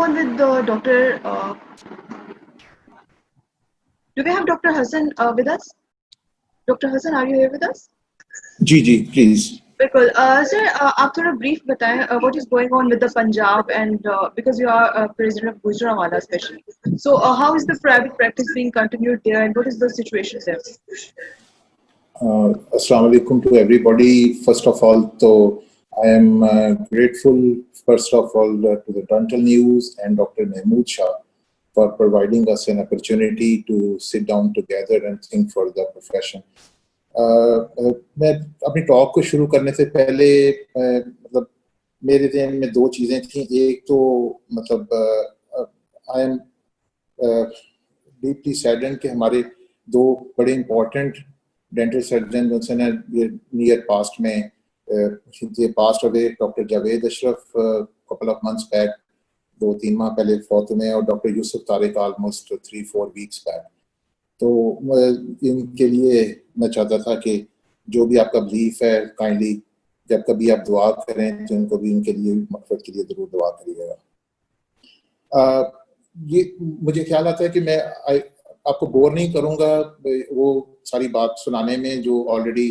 on with Dr. Do we have Dr. Hassan with us? Dr. Hassan, are you here with us? जी please. बिल्कुल sir आप थोड़ा brief बताएं what is going on with the Punjab and because you are president of Gujranwala especially. So how is the private practice being continued there and what is the situation there? Assalamu alaikum to everybody. First of all, so I am grateful first of all to the Dental News and Dr. Mahmood Shah for providing us an opportunity to sit down together and think for the profession. मैं अपनी talk को शुरू करने से पहले मतलब मेरे ज़हन में दो चीज़ें थी. एक तो मतलब आई एम डीपली सैडन्ड कि हमारे दो बड़े इम्पोर्टेंट डेंटल सर्जन जो है नियर पास्ट में they passed away. Doctor Javed Ashraf couple of months back, 2-3 माह पहले फौत हुए, और doctor Yusuf Tariq almost 3-4 weeks back. तो इनके लिए मैं चाहता था कि जो भी आपका बिलीफ है काइंडली जब कभी आप दुआ करें तो इनको भी इनके लिए मग़फ़िरत के लिए ज़रूर दुआ करिएगा. ये मुझे ख्याल आता है कि मैं आपको बोर नहीं करूँगा वो सारी बात सुनाने में जो ऑलरेडी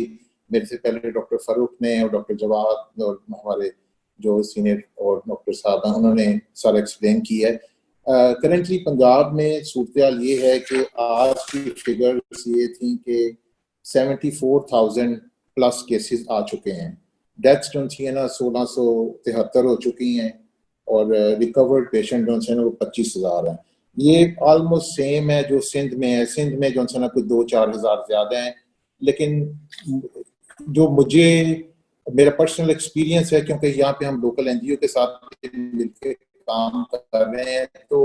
मेरे से पहले डॉक्टर फ़ारूक ने और डॉक्टर जवाद और हमारे जो सीनियर और डॉक्टर साहब हैं उन्होंने सारा एक्सप्लेन किया है. करेंटली पंजाब में सूरत ये है कि आज की फिगर्स ये थी कि 74,000 प्लस केसेस आ चुके हैं. डेथ्स जो थी ना 1673 हो चुकी हैं और रिकवर्ड पेशेंट जो है ना वो 25,000 हैं. ये ऑलमोस्ट सेम है जो सिंध में है. सिंध में जो है ना कुछ 2-4 हज़ार ज़्यादा हैं. लेकिन जो मुझे मेरा पर्सनल एक्सपीरियंस है क्योंकि यहाँ पे हम लोकल एनजीओ के साथ मिलकर काम कर रहे हैं तो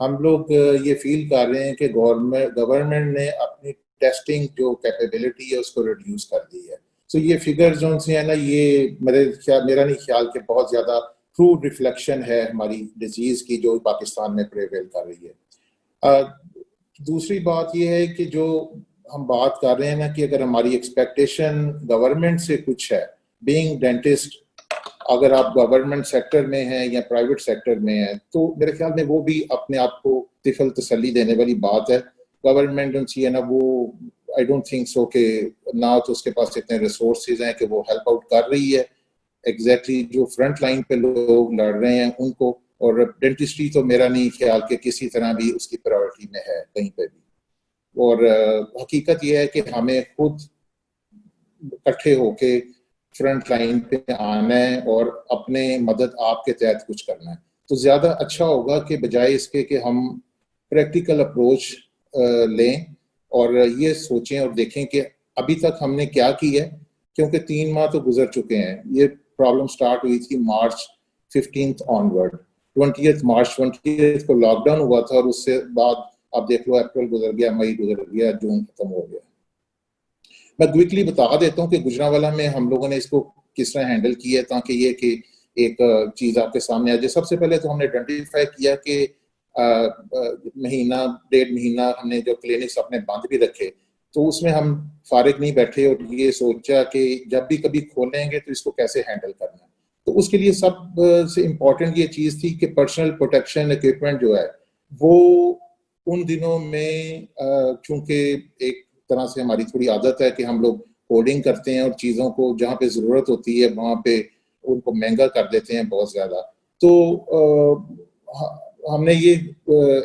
हम लोग ये फील कर रहे हैं कि गवर्नमेंट ने अपनी टेस्टिंग जो कैपेबिलिटी है उसको रिड्यूस कर दी है. तो ये फिगर्स जो से है ना ये मेरा नहीं ख्याल कि बहुत ज़्यादा ट्रू रिफ्लेक्शन है हमारी डिजीज़ की जो पाकिस्तान में प्रेवेल कर रही है. दूसरी बात ये है कि जो हम बात कर रहे हैं ना कि अगर हमारी एक्सपेक्टेशन गवर्नमेंट से कुछ है, बीइंग डेंटिस्ट, अगर आप गवर्नमेंट सेक्टर में हैं या प्राइवेट सेक्टर में हैं तो मेरे ख्याल में वो भी अपने आप को तिफल तसल्ली देने वाली बात है. गवर्नमेंट जो है ना वो आई डोंट थिंक सो कि ना तो उसके पास इतने रिसोर्सेज हैं कि वो हेल्प आउट कर रही है एग्जैक्टली जो फ्रंट लाइन पे लोग लड़ रहे हैं उनको. और डेंटिस्ट्री तो मेरा नहीं ख्याल कि किसी तरह भी उसकी प्रायोरिटी में है कहीं पे भी. और हकीकत यह है कि हमें खुद इकट्ठे होके फ्रंट लाइन पे आना है और अपने मदद आपके तहत कुछ करना है. तो ज़्यादा अच्छा होगा कि बजाय इसके कि हम प्रैक्टिकल अप्रोच लें और ये सोचें और देखें कि अभी तक हमने क्या की है, क्योंकि 3 माह तो गुजर चुके हैं. ये प्रॉब्लम स्टार्ट हुई थी मार्च 15 ऑनवर्ड. 20 मार्च 20 को लॉकडाउन हुआ था और उससे बाद आप देख लो अप्रैल गुजर गया, मई गुजर गया, जून खत्म हो गया. मैं क्विकली बता देता हूँ कि गुजरांवाला में हम लोगों ने इसको किस तरह हैंडल किया है ताकि ये कि एक चीज़ आपके सामने आ जाए. सबसे पहले तो हमने आइडेंटिफाई किया कि महीना 1.5 महीना हमने जो क्लिनिक्स अपने बंद भी रखे तो उसमें हम फारिग नहीं बैठे और ये सोचा कि जब भी कभी खोलेंगे तो इसको कैसे हैंडल करना है. तो उसके लिए सबसे इम्पोर्टेंट ये चीज़ थी कि पर्सनल प्रोटेक्शन इक्विपमेंट जो है वो उन दिनों में चूँकि एक तरह से हमारी थोड़ी आदत है कि हम लोग होर्डिंग करते हैं और चीज़ों को जहाँ पे ज़रूरत होती है वहाँ पे उनको महंगा कर देते हैं बहुत ज़्यादा. तो हमने ये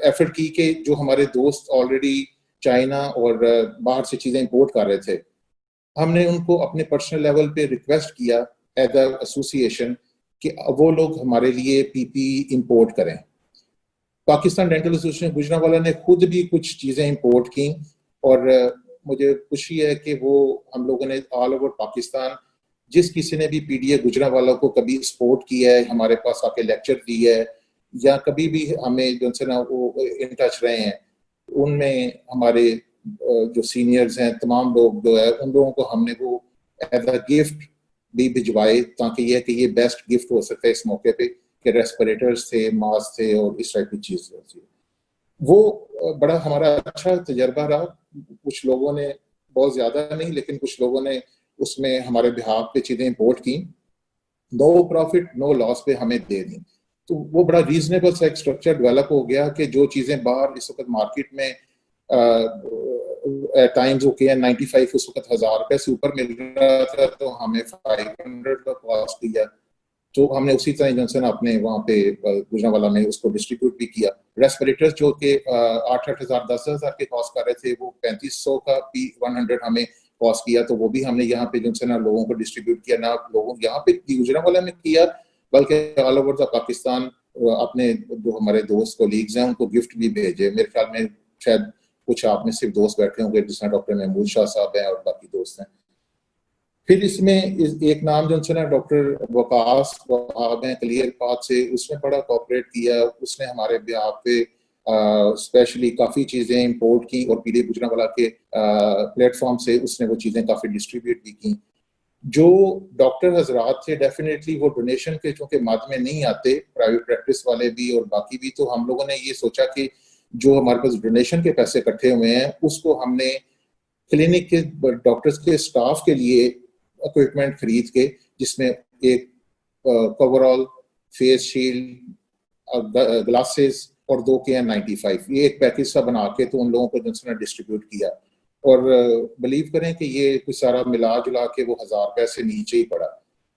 एफर्ट की कि जो हमारे दोस्त ऑलरेडी चाइना और बाहर से चीज़ें इंपोर्ट कर रहे थे हमने उनको अपने पर्सनल लेवल पे रिक्वेस्ट किया एज अ एसोसिएशन कि वो लोग हमारे लिए पीपी इंपोर्ट करें. पाकिस्तान डेंटल एसोसिएशन गुजरांवाला ने खुद भी कुछ चीज़ें इंपोर्ट की और मुझे खुशी है कि वो हम लोगों ने ऑल ओवर पाकिस्तान जिस किसी ने भी पीडीए गुजरांवाला को कभी सपोर्ट किया है, हमारे पास आके लेक्चर दिया है या कभी भी हमें जो है ना वो इन टच रहे हैं, उनमें हमारे जो सीनियर्स हैं तमाम लोग जो है उन लोगों को हमने वो एज अ गिफ्ट भी भिजवाए ताकि ये बेस्ट गिफ्ट हो सकता है इस मौके पे कि रेस्पिरेटर्स थे, मास्क थे और इस टाइप की चीज़ थी. वो बड़ा हमारा अच्छा तजर्बा रहा. कुछ लोगों ने बहुत ज़्यादा नहीं लेकिन कुछ लोगों ने उसमें हमारे बिहाफ पे चीज़ें इंपोर्ट की, नो प्रॉफिट नो लॉस पे हमें दे दी. तो वो बड़ा रीजनेबल सा एक स्ट्रक्चर डेवलप हो गया कि जो चीज़ें बाहर इस वक्त मार्केट में टाइम्स ओके है 95 उस वक्त 1000 रुपए से ऊपर मिल रहा था, तो हमें 500 का कॉस्ट दिया। तो हमने उसी तरह जो है अपने वहाँ पे गुजरांवाला में उसको डिस्ट्रीब्यूट भी किया। रेस्पिरेटर्स जो कि 8,000 10,000 के कॉस्ट कर रहे थे, वो 3500 का P100 हमें कॉस्ट किया। तो वो भी हमने यहाँ पे जो है ना लोगों को डिस्ट्रीब्यूट किया, ना लोगों यहाँ पे गुजरांवाला में किया बल्कि ऑल ओवर द पाकिस्तान अपने जो हमारे दोस्त कोलीग्स हैं उनको गिफ्ट भी भेजे। मेरे ख्याल में शायद कुछ आप में सिर्फ दोस्त बैठे होंगे, जिसमें डॉक्टर महमूद शाह साहब हैं और बाकी दोस्त हैं। फिर इसमें एक नाम जो है डॉक्टर वकास वहाब हैं क्लियर पाथ से, उसने बड़ा कॉपरेट किया। उसने हमारे बिहार पे स्पेशली काफ़ी चीज़ें इंपोर्ट की और पीडी गुजरांवाला के प्लेटफॉर्म से उसने वो चीज़ें काफ़ी डिस्ट्रीब्यूट भी की। जो डॉक्टर हजरात थे डेफिनेटली वो डोनेशन के चूंकि मद में नहीं आते, प्राइवेट प्रैक्टिस वाले भी और बाकी भी, तो हम लोगों ने ये सोचा कि जो हमारे पास डोनेशन के पैसे इकट्ठे हुए हैं उसको हमने क्लिनिक के डॉक्टर्स के स्टाफ के लिए इक्विपमेंट खरीद के, जिसमें एक कवरऑल, फेस शील्ड, ग्लासेस और 2 KN95, ये एक पैकेज सा बना के तो उन लोगों को जो डिस्ट्रीब्यूट किया। और बिलीव करें कि ये कुछ सारा मिला जुला के वो 1000 रुपए से नीचे ही पड़ा।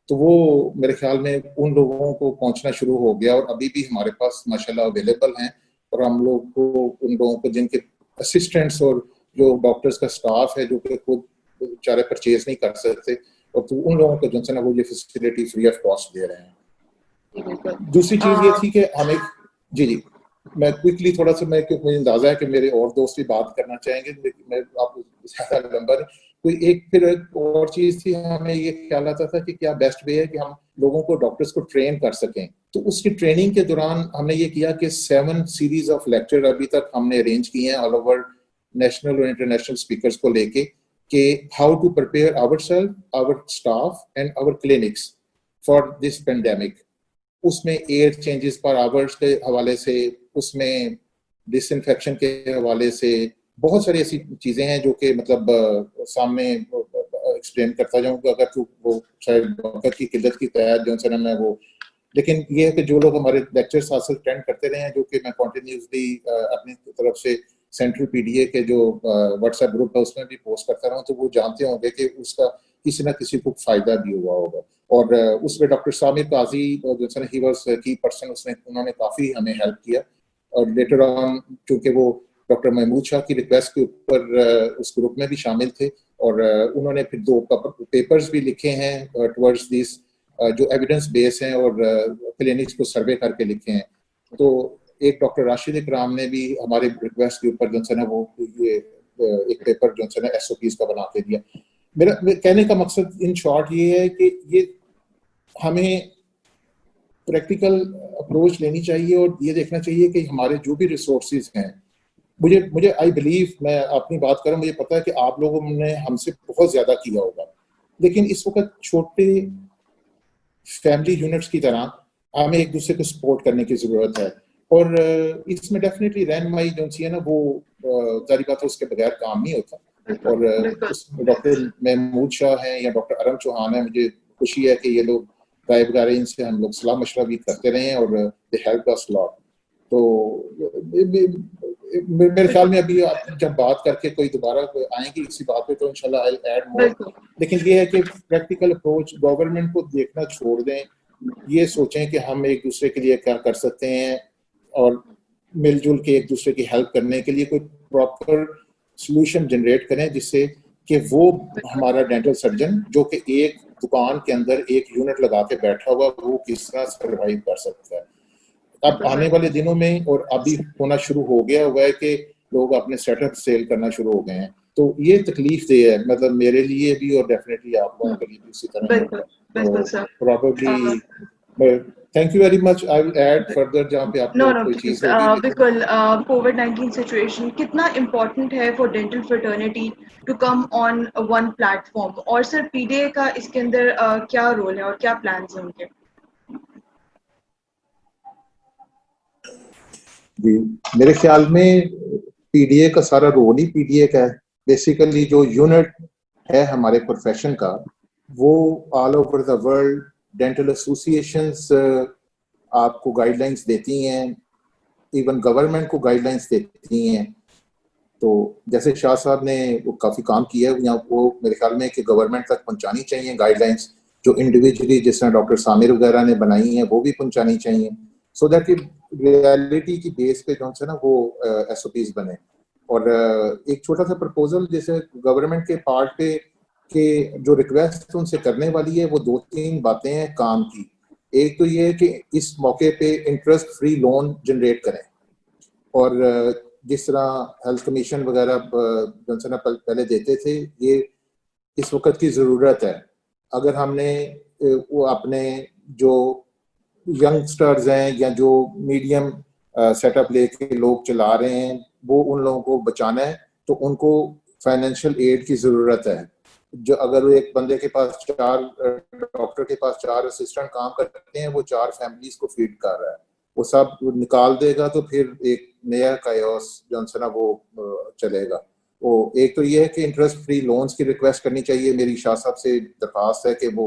तो वो मेरे ख्याल में उन लोगों को पहुंचना शुरू हो गया और अभी भी हमारे पास माशाल्लाह अवेलेबल हैं। और हम लोग को उन लोगों को जिनके असिस्टेंट्स और जो डॉक्टर्स का स्टाफ है जो कि खुद बेचारे परचेज नहीं कर सकते, और तो उन लोगों को जो है ना वो ये फैसिलिटी फ्री ऑफ कॉस्ट दे रहे हैं। दूसरी चीज ये थी कि हमें जी मैं क्विकली थोड़ा सा, मैं क्योंकि मुझे अंदाजा है कि मेरे और दोस्त भी बात करना चाहेंगे, लेकिन मैं आपको ज्यादा नंबर कोई एक फिर एक और चीज थी, हमें ये ख्याल आता था कि क्या बेस्ट वे है कि हम लोगों को डॉक्टर्स को ट्रेन कर सकें। तो उसकी ट्रेनिंग के दौरान हमने ये किया कि 7 सीरीज ऑफ लेक्चर अभी तक हमने अरेंज किए हैं ऑल ओवर नेशनल और इंटरनेशनल स्पीकर्स को लेके, कि how to prepare ourself, our staff and our clinics for this pandemic. उसमें एयर चेंजेस पर आवर्स के हवाले से, उसमें डिसइंफेक्शन के हवाले से बहुत सारी ऐसी चीजें हैं जो कि मतलब सामने एक्सप्लेन करता जाऊंगा अगर तो वो शायद वक्त की किल्लत की तैयार जो है मैं वो, लेकिन ये है कि जो लोग हमारे लेक्चर साथ साथ अटेंड करते रहे हैं, जो कि मैं कॉन्टिन्यूसली अपनी तरफ से सेंट्रल पीडीए के जो व्हाट्सएप ग्रुप है उसमें भी पोस्ट करता रहा हूँ, तो वो जानते होंगे कि उसका किसी ना किसी को फायदा भी हुआ होगा। और उसमें डॉक्टर सामिर काजी जो है ही वाज की पर्सन, उन्होंने काफी हमें हेल्प किया। और लेटर ऑन चूंकि वो डॉक्टर महमूद शाह की रिक्वेस्ट के ऊपर उस ग्रुप में भी शामिल थे, और उन्होंने फिर 2 पेपर्स भी लिखे हैं टुवर्ड्स दिस जो एविडेंस बेस हैं और क्लिनिक्स को सर्वे करके लिखे हैं। तो एक डॉक्टर राशिद इकराम ने भी हमारे रिक्वेस्ट के ऊपर जो है ना वो ये एक पेपर जो है ना SOPs का बना के दिया। मेरा कहने का मकसद इन शॉर्ट ये है कि ये हमें प्रैक्टिकल अप्रोच लेनी चाहिए और ये देखना चाहिए कि हमारे जो भी रिसोर्सेज हैं, मुझे आई बिलीव, मैं अपनी बात करूं, मुझे पता है कि आप लोगों ने हमसे बहुत ज्यादा किया होगा, लेकिन इस वक्त छोटे फैमिली यूनिट्स की तरह हमें एक दूसरे को सपोर्ट करने की जरूरत है। और इसमें डेफिनेटली रहनुमाई जो है ना वो जारी बात है, उसके बगैर काम नहीं होता। और डॉक्टर महमूद शाह हैं या डॉक्टर अरम चौहान है, मुझे खुशी है कि ये लोग गायब गारे, इनसे हम लोग सलाह मशवरा भी करते रहे हैं और दे हेल्प अस लॉट। तो मेरे ख्याल में अभी आप जब बात करके कोई दोबारा आएंगे इसी बात पे तो इंशाल्लाह आई ऐड मोर। लेकिन ये है कि प्रैक्टिकल अप्रोच, गवर्नमेंट को देखना छोड़ दें, ये सोचें कि हम एक दूसरे के लिए क्या कर सकते हैं और मिलजुल के एक दूसरे की हेल्प करने के लिए कोई प्रॉपर सॉल्यूशन जनरेट करें, जिससे कि वो हमारा डेंटल सर्जन जो कि एक दुकान के अंदर एक यूनिट लगा के बैठा हुआ, वो किस तरह सर्वाइव कर सकता है। अब आने वाले दिनों में और अभी होना शुरू हो गया हुआ है कि लोग अपने सेटअप सेल करना शुरू हो गए हैं, तो ये तकलीफ दे है, मतलब मेरे लिए भी और डेफिनेटली आप लोगों के लिए भी इसी तरह। Probably thank you very much. I will add further जहाँ पे आप कोई चीज होगी। बिल्कुल, कोविड-19 सिचुएशन कितना इम्पोर्टेंट है for dental fraternity to come on one platform, और सर पीडीए का इसके अंदर क्या रोल है और क्या प्लान्स हैं उनके? जी, मेरे ख्याल में पीडीए का सारा रोल ही पीडीए का है। बेसिकली जो यूनिट है हमारे प्रोफेशन का, वो all over the world dental associations आपको गाइडलाइंस देती हैं, इवन गवर्नमेंट को गाइडलाइंस देती हैं। तो जैसे शाह साहब ने वो काफ़ी काम किया है, वो मेरे ख्याल में कि गवर्नमेंट तक पहुंचानी चाहिए गाइडलाइंस, जो इंडिविजुअली जिस तरह डॉक्टर सामिर वगैरह ने बनाई हैं वो भी पहुंचानी चाहिए, सो दैट कि रियलिटी की बेस पे जो है ना वो SOPs बने। और एक छोटा सा प्रपोजल जैसे गवर्नमेंट के पार्ट पे कि जो रिक्वेस्ट उनसे करने वाली है वो 2-3 बातें हैं काम की। एक तो ये है कि इस मौके पे इंटरेस्ट फ्री लोन जनरेट करें, और जिस तरह हेल्थ कमीशन वगैरह जो पहले देते थे, ये इस वक्त की ज़रूरत है। अगर हमने वो अपने जो यंगस्टर्स हैं या जो मीडियम सेटअप लेके लोग चला रहे हैं, वो उन लोगों को बचाना है, तो उनको फाइनेंशियल एड की ज़रूरत है। जो अगर एक बंदे के पास 4 डॉक्टर के पास 4 असिस्टेंट काम करते हैं, वो 4 फैमिलीज को फीड कर रहा है, वो सब निकाल देगा तो फिर एक नया कायोस जो है ना वो चलेगा। वो एक तो ये है कि इंटरेस्ट फ्री लोन्स की रिक्वेस्ट करनी चाहिए। मेरी शाह साहब से दरख्वास्त है कि वो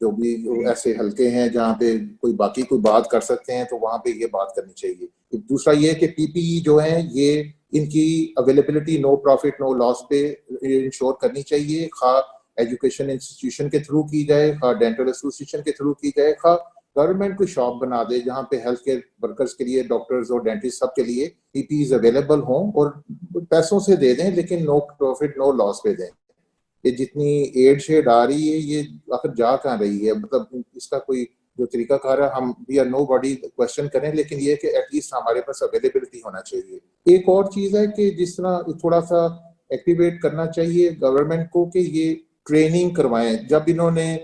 जो भी ऐसे हल्के हैं जहाँ पे कोई बात कर सकते हैं तो वहाँ पे ये बात करनी चाहिए। दूसरा ये कि PPE जो है ये इनकी availability no profit no loss पे इंश्योर करनी चाहिए, खा एजुकेशन इंस्टीट्यूशन के थ्रू की जाए, खा डेंटल एसोसिएशन के थ्रू की जाए, खा गवर्नमेंट को शॉप बना दे जहाँ पे हेल्थ केयर वर्कर्स के लिए, डॉक्टर्स और डेंटिस्ट सब के लिए PPEs अवेलेबल हों, और पैसों से दे दें लेकिन नो प्रॉफिट नो लॉस पे दें। ये जितनी एड शेड आ रही है ये आखिर जा कहाँ रही है, मतलब इसका कोई जो तरीकाकार है, हम we are nobody question करें, लेकिन ये कि एटलीस्ट हमारे पास अवेलेबिलिटी होना चाहिए। एक और चीज है कि जिस तरह थोड़ा सा एक्टिवेट करना चाहिए गवर्नमेंट को कि ये ट्रेनिंग करवाएं। जब इन्होंने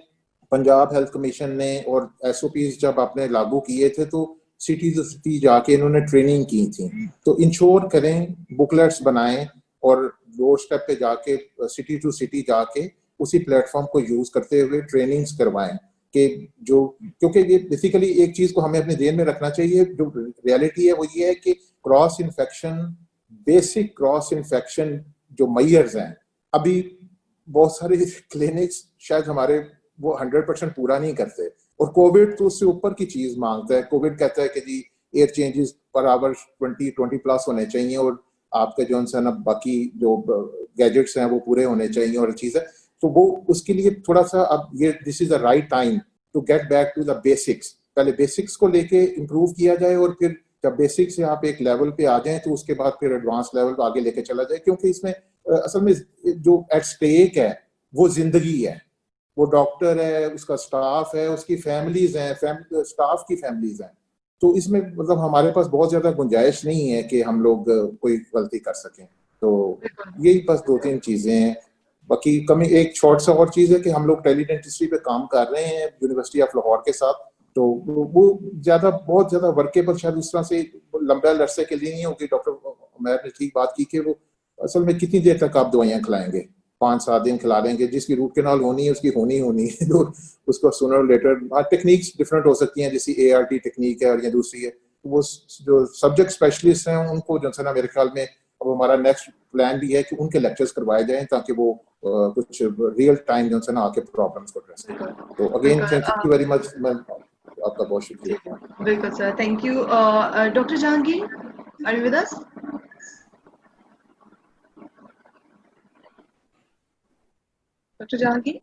पंजाब हेल्थ कमीशन ने और SOPs जब आपने लागू किए थे तो सिटी टू सिटी जाके इन्होंने ट्रेनिंग की थी, तो इंश्योर करें बुकलेट्स बनाएं और डोर स्टेप पे जाके सिटी टू सिटी जाके उसी प्लेटफॉर्म को यूज करते हुए ट्रेनिंग्स करवाएं कि जो, क्योंकि ये बेसिकली एक चीज को हमें अपने ध्यान में रखना चाहिए, जो रियलिटी है वो ये है कि cross infection, basic cross infection जो मेजर्स हैं, अभी बहुत सारे क्लिनिक्स शायद हमारे वो 100% पूरा नहीं करते, और कोविड तो उससे ऊपर की चीज मांगता है। कोविड कहता है कि जी एयर चेंजेस पर आवर 20+ होने चाहिए, और आपके जो है ना बाकी जो गैजेट्स हैं वो पूरे होने चाहिए और चीज है, तो वो उसके लिए थोड़ा सा अब ये this is the right time to get back to the basics. पहले बेसिक्स को लेके इम्प्रूव किया जाए, और फिर जब बेसिक्स से आप एक लेवल पे आ जाए तो उसके बाद फिर एडवांस लेवल पे आगे लेके चला जाए, क्योंकि इसमें असल में जो एट स्टेक है वो जिंदगी है, वो डॉक्टर है, उसका स्टाफ है, उसकी फैमिलीज हैं, स्टाफ की फैमिलीज हैं, तो इसमें मतलब हमारे पास बहुत ज्यादा गुंजाइश नहीं है कि हम लोग कोई गलती कर सकें। तो यही बस 2-3 चीजें हैं। बाकी कमी एक शॉर्ट सा और चीज है कि हम लोग टेली डेंटिस्ट्री पे काम कर रहे हैं यूनिवर्सिटी ऑफ लाहौर के साथ, तो वो बहुत ज्यादा वर्केबल शायद उस तरह से लंबे अरसे के लिए नहीं होगी। डॉक्टर उमैर ने ठीक बात की कि वो असल में कितनी देर तक आप दवाइयाँ खिलाएंगे, 5-7 दिन खिला लेंगे, जिसकी रूट कैनाल होनी है उसकी होनी है तो उसको सुनर लेटर टेक्निक्स डिफरेंट हो सकती हैं, जैसी ART टेक्निक है और ये दूसरी है, वो जो सब्जेक्ट स्पेशलिस्ट हैं उनको जो है ना मेरे ख्याल में अब हमारा नेक्स्ट प्लान भी है कि उनके लेक्चर्स करवाए जाएं ताकि वो कुछ रियल टाइम जो है ना आके प्रॉब्लम्स को एड्रेस करें। तो again thank you very much, आपका बहुत शुक्रिया। बिल्कुल sir, thank you. Doctor Jahangir, are you with us? Doctor Jahangir,